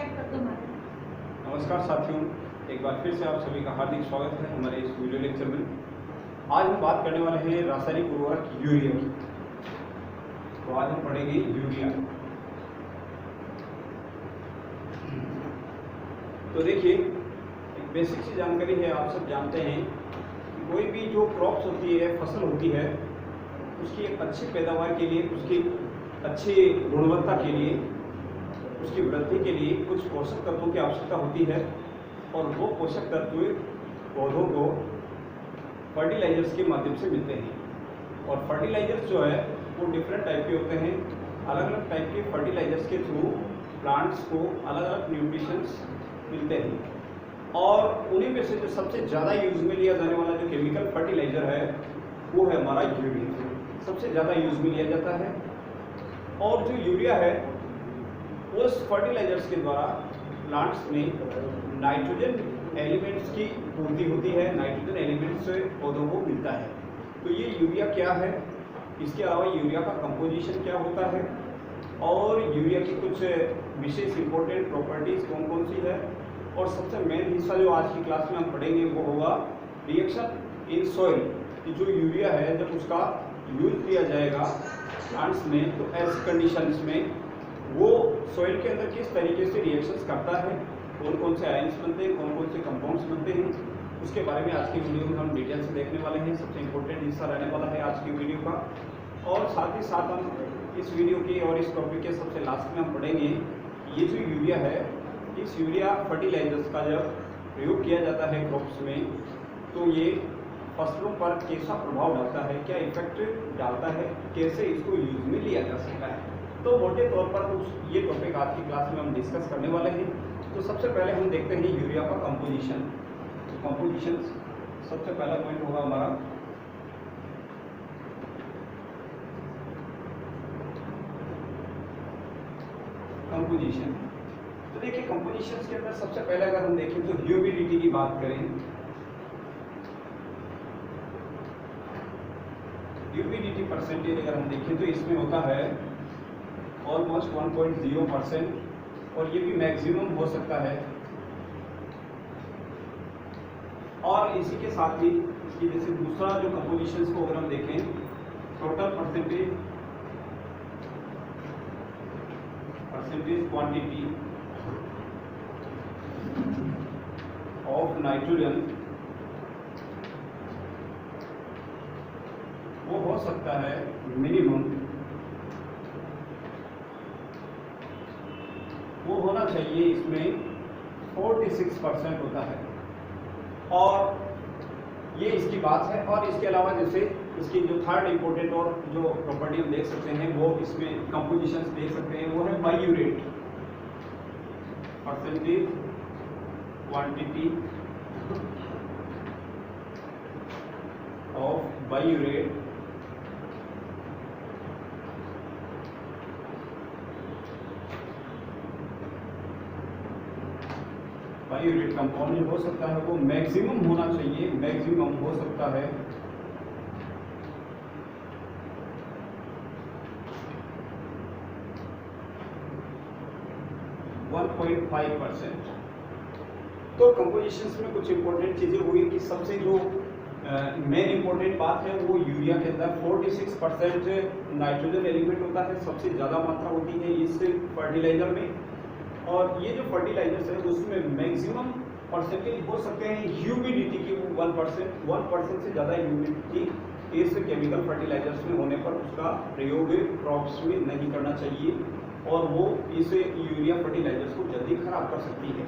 Subscribe कर दो हमारे। नमस्कार साथियों, एक बार फिर से आप सभी का हार्दिक स्वागत है हमारे इस वीडियो लेक्चर में। आज हम बात करने वाले हैं रासायनिक उर्वरक यूरिया की। तो आज हम पढ़ेंगे यूरिया। तो देखिए, एक बेसिक सी जानकारी है, आप सब जानते हैं कि कोई भी जो क्रॉप्स होती है, फसल होती है, उसकी एक अच्छी पैदावार के लिए, उसकी अच्छी गुणवत्ता के लिए, उसकी वृद्धि के लिए कुछ पोषक तत्वों की आवश्यकता होती है और वो पोषक तत्व पौधों को फर्टिलाइजर्स के माध्यम से मिलते हैं। और फर्टिलाइजर्स जो है वो डिफरेंट टाइप के होते हैं। अलग अलग टाइप के फर्टिलाइजर्स के थ्रू प्लांट्स को अलग अलग न्यूट्रिशंस मिलते हैं और उन्हीं में से जो सबसे ज़्यादा यूज में लिया जाने वाला जो केमिकल फर्टिलाइजर है वो है हमारा यूरिया। सबसे ज़्यादा यूज में लिया जाता है और जो यूरिया है उस फर्टिलाइजर्स के द्वारा प्लांट्स में नाइट्रोजन एलिमेंट्स की पूर्ति होती है, नाइट्रोजन एलिमेंट्स पौधों को मिलता है। तो ये यूरिया क्या है, इसके अलावा यूरिया का कंपोजिशन क्या होता है और यूरिया की कुछ विशेष इंपॉर्टेंट प्रॉपर्टीज कौन कौन सी है, और सबसे मेन हिस्सा जो आज की क्लास में हम पढ़ेंगे वो होगा रिएक्शन इन सॉइल। कि जो यूरिया है जब उसका यूज किया जाएगा प्लांट्स में, तो ऐसी कंडीशंस में वो सॉइल के अंदर किस तरीके से रिएक्शंस करता है, कौन कौन से आयंस बनते हैं, कौन कौन से कंपाउंड्स बनते हैं, उसके बारे में आज की वीडियो में हम डिटेल से देखने वाले हैं। सबसे इम्पोर्टेंट हिस्सा रहने वाला है आज की वीडियो का। और साथ ही साथ हम इस वीडियो की और इस टॉपिक के सबसे लास्ट में हम पढ़ेंगे ये जो यूरिया है, इस यूरिया फर्टिलाइजर्स का जब प्रयोग किया जाता है क्रॉप्स में, तो ये फसलों पर कैसा प्रभाव डालता है, क्या इफेक्ट डालता है, कैसे इसको यूज में लिया जा सकता है। तो मोटे तौर पर कुछ ये टॉपिक आज की क्लास में हम डिस्कस करने वाले हैं। तो सबसे पहले हम देखते हैं यूरिया का कंपोजिशन। तो कंपोजिशन सबसे पहला पॉइंट होगा हमारा कंपोजिशन। तो देखिए, कंपोजिशन के अंदर सबसे पहले अगर हम देखें तो ह्यूमिडिटी की बात करें, ह्यूमिडिटी परसेंटेज अगर हम देखें तो इसमें होता है ऑलमोस्ट 1.0%, और ये भी मैक्सिमम हो सकता है। और इसी के साथ ही इसकी जैसे दूसरा जो कंपोजिशन को अगर हम देखें, total percentage quantity of nitrogen, वो हो सकता है मिनिमम, वो होना चाहिए इसमें 46% होता है। और ये इसकी बात है। और इसके अलावा जैसे इसकी जो थर्ड इंपॉर्टेंट और जो प्रॉपर्टी हम देख सकते हैं वो इसमें कंपोजिशन देख सकते हैं, वो है biuret, percentage quantity of biuret biuret compound हो सकता है वो मैक्सिमम होना चाहिए, मैक्सिमम हो सकता है 1.5%। तो कंपोजिशंस में कुछ इंपॉर्टेंट चीजें हुई कि सबसे जो मेन इंपॉर्टेंट बात है वो यूरिया के अंदर 46% नाइट्रोजन एलिमेंट होता है, सबसे ज़्यादा मात्रा होती है इस फर्टिलाइजर में। और ये जो फर्टिलाइजर्स है उसमें मैक्सिमम परसेंटेज हो सकते हैं ह्यूमिडिटी की, 1% से ज़्यादा ह्यूमिडिटी इस केमिकल फर्टिलाइजर्स में होने पर उसका प्रयोग क्रॉप्स में नहीं करना चाहिए और वो इस यूरिया फर्टिलाइजर्स को जल्दी खराब कर सकती है।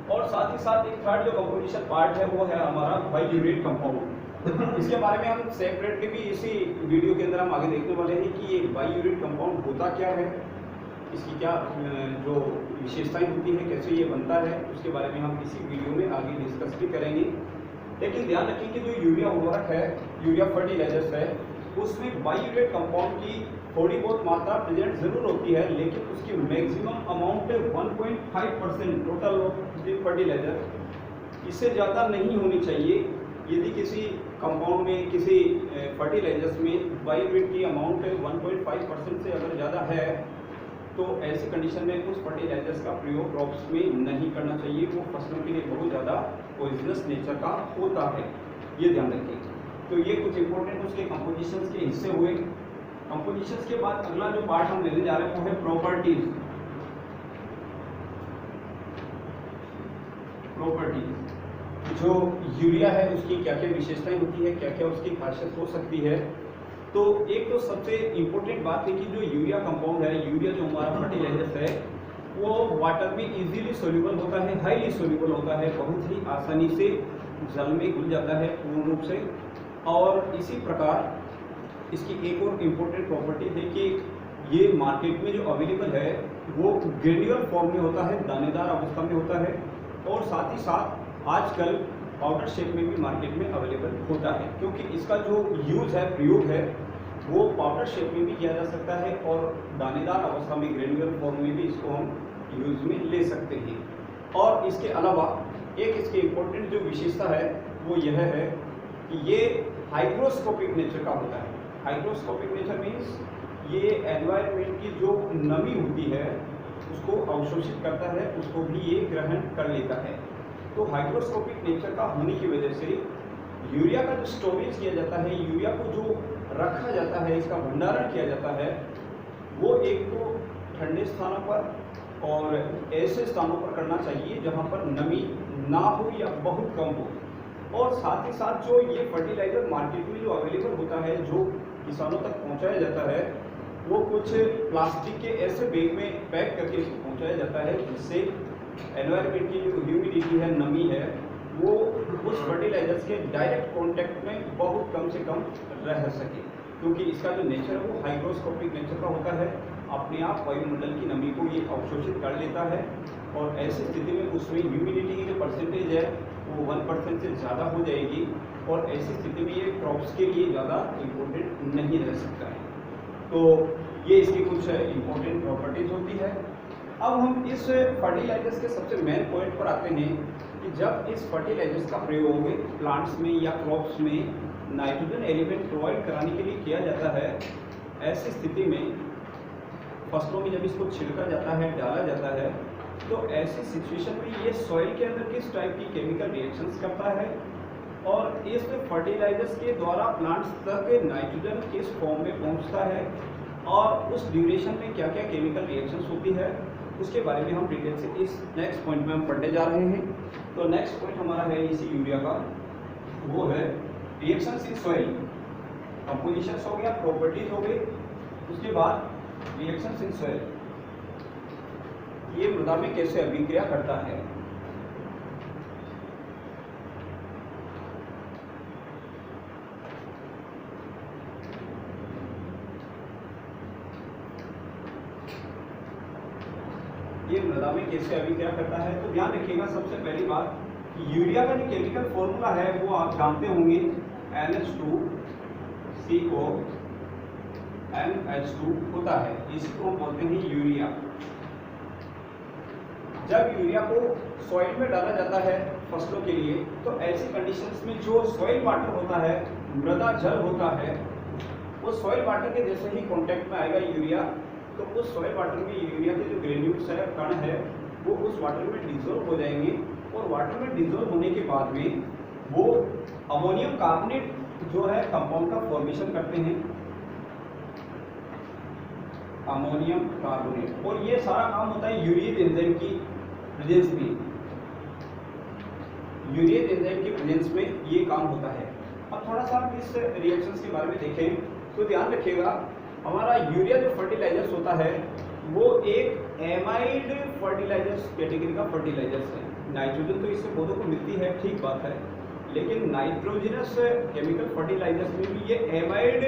और साथ ही साथ एक थर्ड जो कंपोजिशन पार्ट है वो है हमारा बायूरेट कंपाउंड। इसके बारे में हम सेपरेटली भी इसी वीडियो के अंदर हम आगे देखने वाले हैं कि ये बायूरेट कंपाउंड होता क्या है, इसकी क्या जो विशेषताएं होती हैं, कैसे ये बनता है, उसके बारे में हम इसी वीडियो में आगे डिस्कस भी करेंगे। लेकिन ध्यान रखिए कि जो यूरिया उर्वरक है, यूरिया फर्टिलाइजर्स है, उसमें बायूरेट कंपाउंड की थोड़ी बहुत मात्रा प्रेजेंट जरूर होती है, लेकिन उसकी मैक्सिमम अमाउंट 1.5% टोटल फर्टिलाइजर, इससे ज़्यादा नहीं होनी चाहिए। यदि किसी कंपाउंड में, किसी फर्टिलाइजर्स में बायूरेट की अमाउंट 1.5% से अगर ज़्यादा है तो ऐसी कंडीशन में उस फर्टिलाइजर्स का प्रयोग क्रॉप्स में नहीं करना चाहिए, वो फसलों के लिए बहुत ज़्यादा पॉइजनस नेचर का होता है, ये ध्यान रखिए। तो ये कुछ इंपॉर्टेंट उसके कंपोजिशंस के हिस्से हुए। कंपोजिशंस के बाद अगला जो पार्ट हम लेने जा रहे हैं वो है प्रॉपर्टीज। जो यूरिया है उसकी क्या क्या विशेषताएं होती है, क्या क्या उसकी खासियत हो सकती है। तो एक तो सबसे इम्पोर्टेंट बात है कि जो यूरिया कंपाउंड है, यूरिया जो हमारा फर्टिलाइजर है, वो वाटर में इजीली सोल्यूबल होता है, हाईली सोल्यूबल होता है, बहुत ही आसानी से जल में घुल जाता है पूर्ण रूप से। और इसी प्रकार इसकी एक और इम्पोर्टेंट प्रॉपर्टी है कि ये मार्केट में जो अवेलेबल है वो ग्रेन्युलर फॉर्म में होता है, दानेदार अवस्था में होता है, और साथ ही साथ आजकल पाउडर शेप में भी मार्केट में अवेलेबल होता है, क्योंकि इसका जो यूज़ है, प्रयोग है, वो पाउडर शेप में भी किया जा सकता है और दानेदार अवस्था में ग्रेन्युलर फॉर्म में भी इसको हम यूज़ में ले सकते हैं। और इसके अलावा एक इसकी इम्पोर्टेंट जो विशेषता है वो यह है कि ये हाइग्रोस्कोपिक नेचर का होता है। हाइग्रोस्कोपिक नेचर मीन्स ये एनवायरनमेंट की जो नमी होती है उसको अवशोषित करता है, उसको भी ये ग्रहण कर लेता है। तो हाइग्रोस्कोपिक नेचर का होने की वजह से यूरिया का जो स्टोरेज किया जाता है, यूरिया को जो रखा जाता है, इसका भंडारण किया जाता है, वो एक तो ठंडे स्थानों पर और ऐसे स्थानों पर करना चाहिए जहाँ पर नमी ना हो या बहुत कम हो। और साथ ही साथ जो ये फर्टिलाइजर मार्केट में जो अवेलेबल होता है, जो किसानों तक पहुँचाया जाता है, वो कुछ प्लास्टिक के ऐसे बैग में पैक करके इसको पहुँचाया जाता है जिससे एनवायरनमेंट की जो ह्यूमिडिटी है, नमी है, वो उस फर्टिलाइजर्स के डायरेक्ट कांटेक्ट में बहुत कम से कम रह सके, क्योंकि इसका जो नेचर है वो हाइग्रोस्कोपिक नेचर का होता है। अपने आप वायुमंडल की नमी को ये अवशोषित कर लेता है और ऐसी स्थिति में उसमें ह्यूमिडिटी की जो परसेंटेज है वो 1% से ज़्यादा हो जाएगी और ऐसी स्थिति में ये क्रॉप्स के लिए ज़्यादा इम्पोर्टेंट नहीं रह सकता है। तो ये इसकी कुछ इम्पोर्टेंट प्रॉपर्टीज़ होती है। अब हम इस फर्टिलाइजर्स के सबसे मेन पॉइंट पर आते हैं कि जब इस फर्टिलाइजर्स का प्रयोग प्लांट्स में या क्रॉप्स में नाइट्रोजन एलिमेंट प्रोवाइड कराने के लिए किया जाता है, ऐसी स्थिति में फसलों में जब इसको छिड़का जाता है, डाला जाता है, तो ऐसी सिचुएशन में ये सॉइल के अंदर किस टाइप की केमिकल रिएक्शंस करता है और इस फर्टिलाइजर्स के द्वारा प्लांट्स तक नाइट्रोजन किस फॉर्म में पहुंचता है और उस ड्यूरेशन में क्या क्या केमिकल रिएक्शंस होती है, उसके बारे में हम डिटेल से इस नेक्स्ट पॉइंट में हम पढ़ने जा रहे हैं। तो नेक्स्ट पॉइंट हमारा है इसी यूरिया का, वो है रिएक्शंस इन सॉइल। कंपोजिशंस हो गया, प्रॉपर्टीज हो गई, उसके बाद रिएक्शंस इन सॉइल, ये मृदा में कैसे अभिक्रिया करता है। ये मृदा में कैसे अभिक्रिया करता है, तो ध्यान रखिएगा सबसे पहली बात, यूरिया का जो केमिकल फॉर्मूला है वो आप जानते होंगे, NH2CO NH2 होता है, इसको हम बोलते हैं यूरिया। जब यूरिया को सॉइल में डाला जाता है फसलों के लिए, तो ऐसी कंडीशंस में जो सॉइल वाटर होता है, मृदा जल होता है, वो सॉइल वाटर के जैसे ही कांटेक्ट में आएगा यूरिया, तो उस सॉइल वाटर में यूरिया के जो ग्रेन्यूल्स है, कण है, वो उस वाटर में डिसॉल्व हो जाएंगे और वाटर में डिसॉल्व होने के बाद में वो अमोनियम कार्बोनेट जो है कंपाउंड का फॉर्मेशन करते हैं, अमोनियम कार्बोनेट। और ये सारा काम होता है यूरियक एंजाइम की प्रेजेंस में, यूरियक एंजाइम की प्रेजेंस में ये काम होता है। अब थोड़ा सा इस रिएक्शंस के बारे में देखें तो ध्यान रखिएगा, हमारा यूरिया जो फर्टिलाइजर्स होता है वो एक एमाइड फर्टिलाइजर्स कैटेगरी का फर्टिलाइजर्स है। नाइट्रोजन तो इससे पौधों को मिलती है, ठीक बात है, लेकिन नाइट्रोजनस केमिकल फर्टिलाइजर्स में भी ये एमाइड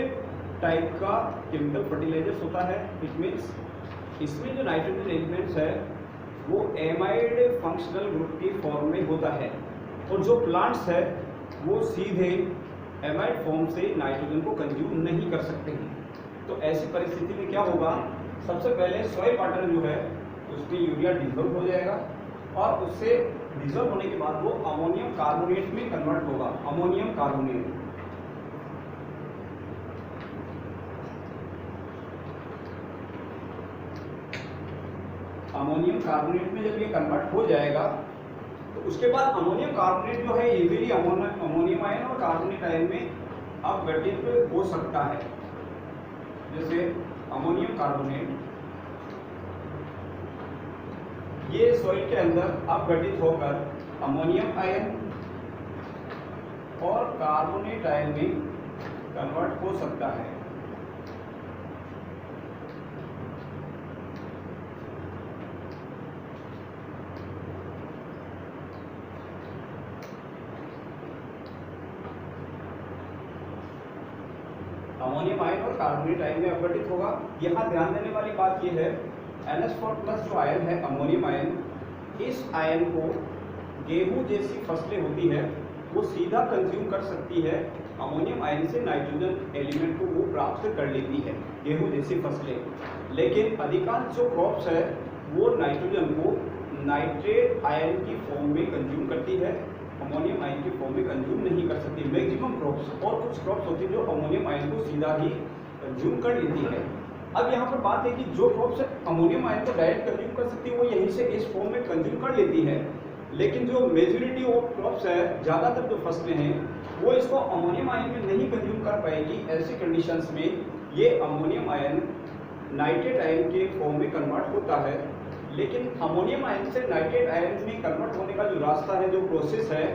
टाइप का केमिकल फर्टिलाइजर्स होता है। इट मीन्स इसमें जो नाइट्रोजन एलिमेंट्स है वो एमाइड फंक्शनल ग्रुप की फॉर्म में होता है और जो प्लांट्स है वो सीधे एमाइड फॉर्म से नाइट्रोजन को कंज्यूम नहीं कर सकते हैं। तो ऐसी परिस्थिति में क्या होगा, सबसे पहले सॉइल वाटर जो है उसमें यूरिया डिसॉल्व हो जाएगा और उससे डिसॉल्व होने के बाद वो अमोनियम कार्बोनेट में कन्वर्ट होगा, अमोनियम कार्बोनेट। अमोनियम कार्बोनेट में जब ये कन्वर्ट हो जाएगा तो उसके बाद अमोनियम कार्बोनेट जो है इजीली अमोनियम आयन और कार्बोनेट आयन में अपघटित हो सकता है। जैसे अमोनियम कार्बोनेट ये सॉइल के अंदर अपघटित होकर अमोनियम आयन और कार्बोनेट आयन में कन्वर्ट हो सकता है। अमोनियम आयन और कार्बोनेट आयन में अपघटित होगा। यहाँ ध्यान देने वाली बात यह है NH4+ जो आयन है अमोनियम आयन, इस आयन को गेहूं जैसी फसलें होती है वो सीधा कंज्यूम कर सकती है। अमोनियम आयन से नाइट्रोजन एलिमेंट को वो प्राप्त कर लेती है गेहूं जैसी फसलें। लेकिन अधिकांश जो क्रॉप्स है वो नाइट्रोजन को नाइट्रेट आयन की फॉर्म में कंज्यूम करती है, अमोनियम आयन की फॉर्म में कंज्यूम नहीं कर सकती मैक्सिमम क्रॉप्स। और कुछ क्रॉप्स होती है जो अमोनियम आयन को सीधा ही कंज्यूम कर लेती है। अब यहाँ पर बात है कि जो क्रॉप्स अमोनियम आयन को डायरेक्ट कंज्यूम कर सकती है वो यहीं से इस फॉर्म में कंज्यूम कर लेती है, लेकिन जो मेजॉरिटी ऑफ क्रॉप्स है, ज़्यादातर जो फसलें हैं वो इसको अमोनियम आयन में नहीं कंज्यूम कर पाएगी। ऐसी कंडीशंस में ये अमोनियम आयन नाइट्रेट आयन के फॉर्म में कन्वर्ट होता है। लेकिन अमोनियम आयन से नाइट्रेट आयन में कन्वर्ट होने का जो रास्ता है, जो प्रोसेस है,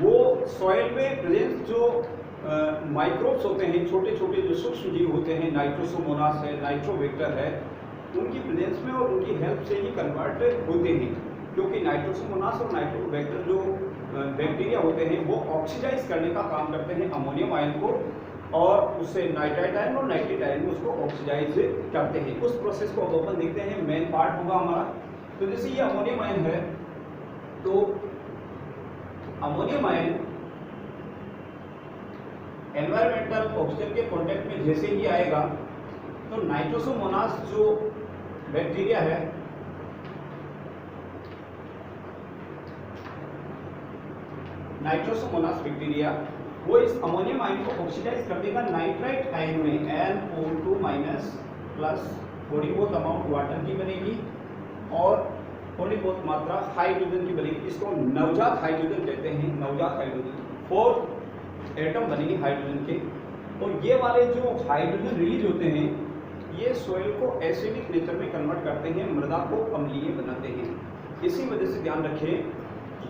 वो सॉइल में प्रेजेंट जो माइक्रोब्स होते हैं, छोटे छोटे जो सूक्ष्म जीव होते हैं, नाइट्रोसोमोनास है, नाइट्रोबैक्टर है, उनकी प्रेजेंस में और उनकी हेल्प से ही कन्वर्ट होते हैं। क्योंकि नाइट्रोसोमोनास और नाइट्रोबैक्टर जो बैक्टीरिया होते हैं वो ऑक्सीडाइज करने का काम करते हैं अमोनियम आयन को, और उससे नाइट्राइट आयन और नाइट्रेट आयन में उसको ऑक्सीडाइज करते हैं। उस प्रोसेस को अब अपन देखते हैं, मेन पार्ट होगा हमारा। तो जैसे ये अमोनियम आयन है, तो अमोनियम आयन एनवायरमेंटल ऑक्सीजन के कांटेक्ट में जैसे ही आएगा तो नाइट्रोसोमोनास जो बैक्टीरिया है नाइट्रोसोमोनास बैक्टीरिया वो इस अमोनियम आयन को ऑक्सीडाइज कर देगा नाइट्राइट आयन में NO2- प्लस थोड़ी बहुत अमाउंट वाटर की बनेगी और थोड़ी बहुत मात्रा हाइड्रोजन की बनेगी। इसको नवजात हाइड्रोजन कहते हैं, नवजात हाइड्रोजन। 4 एटम बनेंगे हाइड्रोजन के, और ये वाले जो हाइड्रोजन रिलीज होते हैं ये सॉइल को एसिडिक नेचर में कन्वर्ट करते हैं, मृदा को अम्लीय बनाते हैं। इसी वजह से ध्यान रखें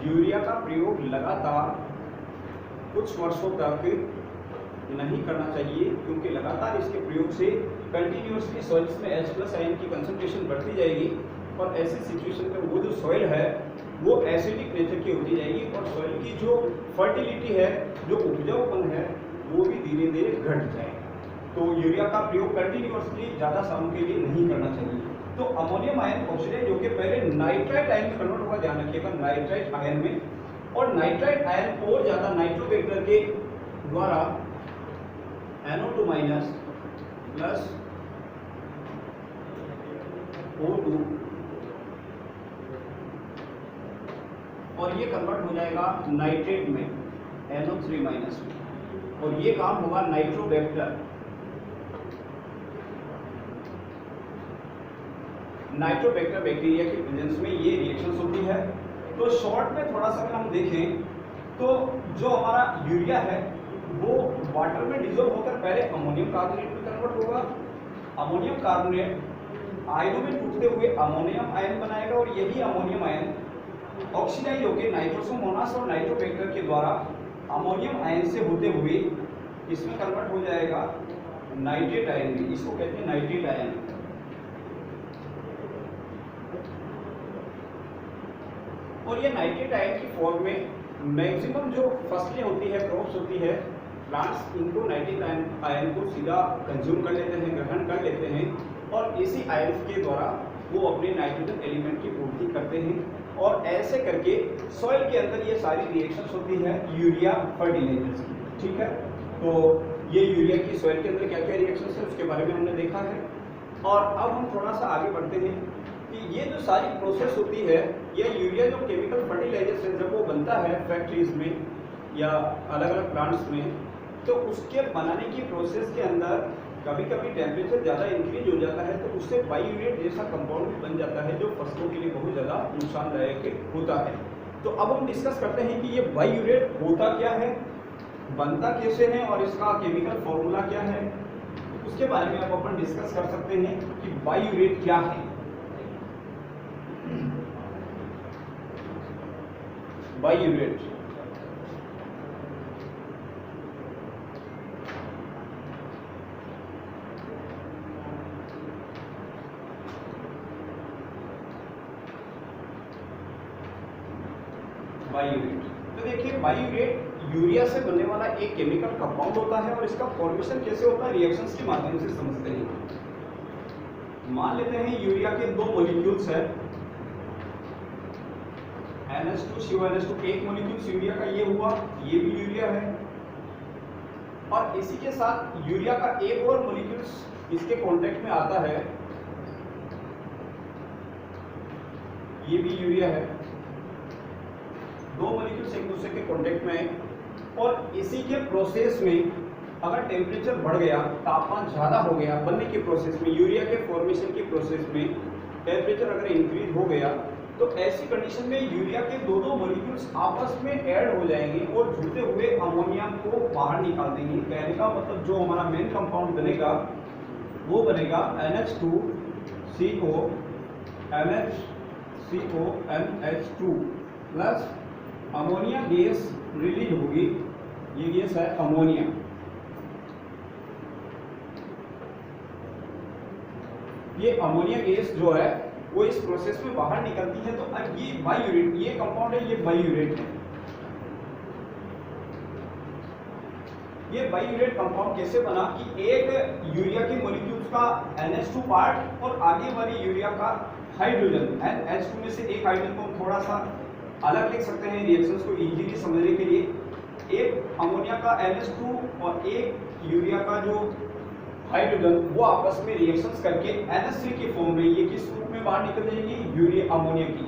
यूरिया का प्रयोग लगातार कुछ वर्षों तक नहीं करना चाहिए, क्योंकि लगातार इसके प्रयोग से कंटिन्यूसली सॉइल्स में H+ आयन की कंसंट्रेशन बढ़ती जाएगी और ऐसी सिचुएशन में वो जो सॉइल है वो एसिडिक नेचर की होती जाएगी और सॉइल की जो फर्टिलिटी है, जो उपजाऊपन है, वो भी धीरे धीरे घट जाएगा। तो यूरिया का प्रयोग कंटिन्यूसली ज़्यादा सालों के लिए नहीं करना चाहिए। तो अमोनियम आयन ऑक्सीडाइज होकर पहले नाइट्राइट आयन में कन्वर्ट होगा, ध्यान रखिएगा नाइट्राइट आयन में, और नाइट्राइट आयन और ज़्यादा नाइट्रोबैक्टर के द्वारा NO2- प्लस O2 और ये कन्वर्ट हो जाएगा नाइट्रेट में NO3- में, और ये काम होगा नाइट्रोबैक्टर। नाइट्रोबैक्टर बैक्टीरिया की प्रेजेंस में ये रिएक्शंस होती है। तो शॉर्ट में थोड़ा सा अगर हम देखें तो जो हमारा यूरिया है वो वाटर में डिजोल्व होकर पहले अमोनियम कार्बोनेट में कन्वर्ट होगा। अमोनियम कार्बोनेट आयनों में टूटते हुए अमोनियम आयन बनाएगा और यही अमोनियम आयन ऑक्सीडाइज होकर नाइट्रोसोमोनास और नाइट्रोबैक्टर के द्वारा अमोनियम आयन से होते हुए इसमें कन्वर्ट हो जाएगा नाइट्रेट आयन में। इसको कहते हैं नाइट्रेट आयन। और ये नाइट्रेट आयन की फॉर्म में मैक्सिमम जो फसलें होती है, क्रॉप्स होती है, प्लांट्स इनको नाइट्रेट आयन को सीधा कंज्यूम कर लेते हैं, ग्रहण कर लेते हैं, और इसी आयन के द्वारा वो अपने नाइट्रोजन एलिमेंट की पूर्ति करते हैं। और ऐसे करके सॉइल के अंदर ये सारी रिएक्शंस होती है यूरिया फर्टिलाइजर्स की, ठीक है। तो ये यूरिया की सॉइल के अंदर क्या क्या रिएक्शंस है उसके बारे में हमने देखा है। और अब हम थोड़ा सा आगे बढ़ते हैं कि ये जो सारी प्रोसेस होती है, ये यूरिया जो केमिकल फर्टिलाइजर्स है जब वो बनता है फैक्ट्रीज में या अलग अलग प्लांट्स में, तो उसके बनाने की प्रोसेस के अंदर कभी कभी टेम्परेचर ज़्यादा इंक्रीज हो जाता है तो उससे बाईयूरेट जैसा कंपाउंड भी बन जाता है जो फसलों के लिए बहुत ज़्यादा नुकसानदायक होता है। तो अब हम डिस्कस करते हैं कि ये बाईयूरेट होता क्या है, बनता कैसे है और इसका केमिकल फॉर्मूला क्या है। उसके बारे में अब अपन डिस्कस कर सकते हैं कि बाईयूरेट क्या है। बाईयूरेट बाईयूरेट तो देखिए, बाईयूरेट यूरिया से बनने वाला एक केमिकल कंपाउंड होता है और इसका फॉर्मेशन कैसे होता है, रिएक्शंस के माध्यम से समझते हैं। मान लेते हैं यूरिया के दो मॉलिक्यूल्स है, NH2CO NH2, एक मॉलिक्यूल यूरिया का ये हुआ, ये भी यूरिया है, और इसी के साथ यूरिया का एक और मॉलिक्यूल इसके कांटेक्ट में आता है, ये भी यूरिया है। दो मॉलिक्यूल्स एक दूसरे के कांटेक्ट में है और इसी के प्रोसेस में अगर टेम्परेचर बढ़ गया, तापमान ज़्यादा हो गया बनने के प्रोसेस में, यूरिया के फॉर्मेशन के प्रोसेस में टेम्परेचर अगर इंक्रीज हो गया तो ऐसी कंडीशन में यूरिया के दो मॉलिक्यूल्स आपस में ऐड हो जाएंगे और जुड़ते हुए अमोनिया को बाहर निकाल देंगे। कहने का मतलब जो हमारा मेन कंपाउंड बनेगा वो बनेगा NH2CO NH2 plus ammonia gas release होगी, ये गैस है अमोनिया। ये अमोनिया गैस जो है वो इस प्रोसेस में बाहर निकलती है। तो अब ये बाईयूरेट, ये कंपाउंड है, ये बाईयूरेट है। ये बाईयूरेट कंपाउंड कैसे बना कि एक यूरिया के मॉलिक्यूल्स का NH2 पार्ट और आगे वाली यूरिया का हाइड्रोजन, H2 में से एक हाइड्रोजन को हम थोड़ा सा अलग लिख सकते हैं रिएक्शंस को इजीली समझने के लिए। एक अमोनिया का NH2 और एक यूरिया का जो हाइड्रोजन, वो आपस में रिएक्शंस करके NH3 के फॉर्म में ये किस रूप में बाहर निकल जाएगी, यूरिया अमोनिया की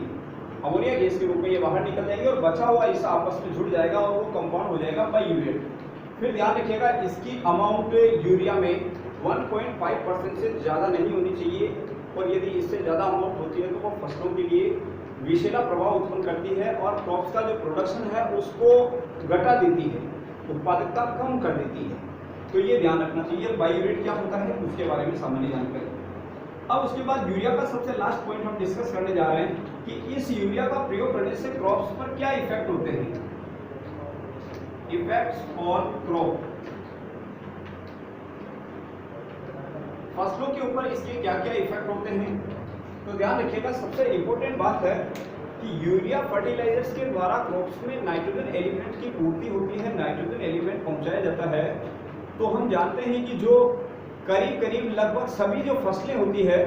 अमोनिया गैस के रूप में ये बाहर निकल जाएगी और बचा हुआ इससे आपस में जुड़ जाएगा और वो कंपाउंड हो जाएगा बाईयूरेट। फिर ध्यान रखिएगा इसकी अमाउंट यूरिया में 1.5% से ज़्यादा नहीं होनी चाहिए और यदि इससे ज़्यादा अमाउंट होती है तो वो फसलों के लिए विषैला प्रभाव उत्पन्न करती है और क्रॉप्स का जो प्रोडक्शन है उसको घटा देती है, उत्पादकता कम कर देती है। तो ये ध्यान रखना चाहिए। बाईयूरेट क्या होता है उसके बारे में सामान्य जानकारी। अब उसके बाद यूरिया का सबसे लास्ट पॉइंट हम डिस्कस करने जा रहे हैं कि इस यूरिया का प्रयोग करने से क्रॉप्स पर क्या इफेक्ट होते हैं। इफेक्ट्स ऑन क्रॉप, फसलों के ऊपर इसके क्या क्या इफेक्ट होते हैं। तो ध्यान रखिएगा, सबसे इंपॉर्टेंट बात है कि यूरिया फर्टिलाइजर्स के द्वारा क्रॉप्स में नाइट्रोजन एलिमेंट की पूर्ति होती है, नाइट्रोजन एलिमेंट पहुंचाया जाता है। तो हम जानते हैं कि जो करीब लगभग सभी जो फसलें होती है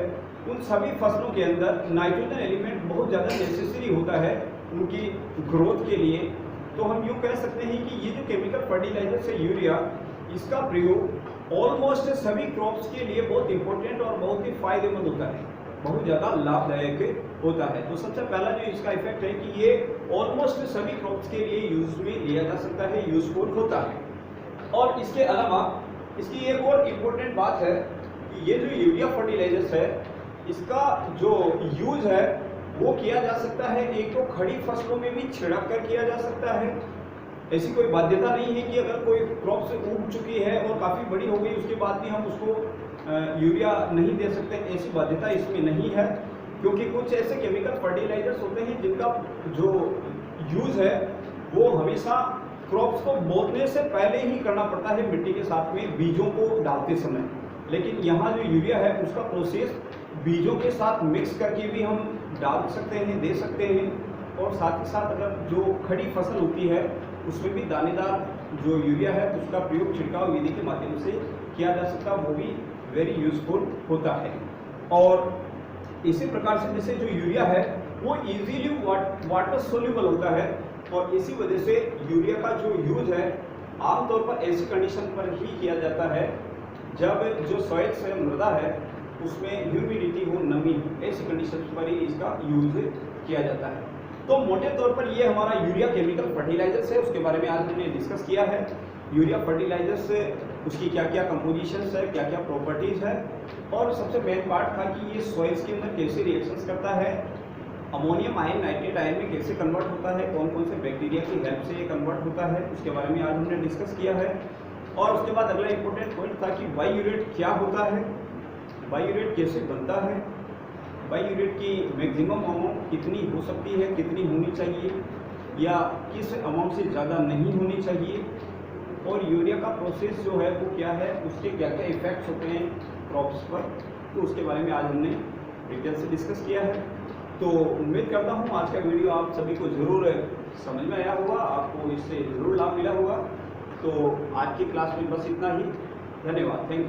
उन सभी फसलों के अंदर नाइट्रोजन एलिमेंट बहुत ज़्यादा नेसेसरी होता है उनकी ग्रोथ के लिए। तो हम यूँ कह सकते हैं कि ये जो केमिकल फर्टिलाइजर्स है यूरिया, इसका प्रयोग ऑलमोस्ट सभी क्रॉप्स के लिए बहुत इंपॉर्टेंट और बहुत ही फायदेमंद होता है, बहुत ज़्यादा लाभदायक होता है। तो सबसे पहला जो इसका इफेक्ट है कि ये ऑलमोस्ट सभी क्रॉप्स के लिए यूज में लिया जा सकता है, यूजफुल होता है। और इसके अलावा इसकी एक और इम्पोर्टेंट बात है कि ये जो यूरिया फर्टिलाइजर्स है इसका जो यूज है वो किया जा सकता है, एक तो खड़ी फसलों में भी छिड़क कर किया जा सकता है। ऐसी कोई बाध्यता नहीं है कि अगर कोई क्रॉप से उग चुकी है और काफ़ी बड़ी हो गई उसके बाद भी हम उसको यूरिया नहीं दे सकते, ऐसी बाध्यता इसमें नहीं है। क्योंकि कुछ ऐसे केमिकल फर्टिलाइजर्स होते हैं जिनका जो यूज़ है वो हमेशा क्रॉप्स को बोने से पहले ही करना पड़ता है, मिट्टी के साथ में बीजों को डालते समय। लेकिन यहाँ जो यूरिया है उसका प्रोसेस बीजों के साथ मिक्स करके भी हम डाल सकते हैं, दे सकते हैं। और साथ ही साथ अगर जो खड़ी फसल होती है उसमें भी दानेदार जो यूरिया है उसका प्रयोग छिड़काव विधि के माध्यम से किया जा सकता है, वो भी वेरी यूजफुल होता है। और इसी प्रकार से जैसे जो यूरिया है वो इजीली वाटर सोल्यूबल होता है और इसी वजह से यूरिया का जो यूज है आमतौर पर ऐसी कंडीशन पर ही किया जाता है जब जो सॉइल है, मृदा है, उसमें ह्यूमिडिटी हो, नमी, ऐसी कंडीशन पर ही इसका यूज किया जाता है। तो मोटे तौर पर ये हमारा यूरिया केमिकल फर्टिलाइजर्स है, उसके बारे में आज हमने डिस्कस किया है। यूरिया फर्टिलाइजर्स से उसकी क्या क्या कंपोजिशंस है, क्या क्या प्रॉपर्टीज़ है, और सबसे मेन पार्ट था कि ये सॉइल्स के अंदर कैसे रिएक्शंस करता है, अमोनियम आयन नाइट्रेट आयन में कैसे कन्वर्ट होता है, कौन कौन से बैक्टीरिया की हेल्प से ये कन्वर्ट होता है, उसके बारे में आज हमने डिस्कस किया है। और उसके बाद अगला इंपॉर्टेंट पॉइंट था कि बायूरेट क्या होता है, बायूरेट कैसे बनता है, बायूरेट की मैक्सिमम अमाउंट कितनी हो सकती है, कितनी होनी चाहिए, या किस अमाउंट से ज़्यादा नहीं होनी चाहिए, और यूरिया का प्रोसेस जो है वो क्या है, उसके क्या क्या इफ़ेक्ट्स होते हैं क्रॉप्स पर, तो उसके बारे में आज हमने डिटेल से डिस्कस किया है। तो उम्मीद करता हूँ आज का वीडियो आप सभी को ज़रूर समझ में आया होगा, आपको इससे ज़रूर लाभ मिला होगा। तो आज की क्लास में बस इतना ही। धन्यवाद, थैंक यू।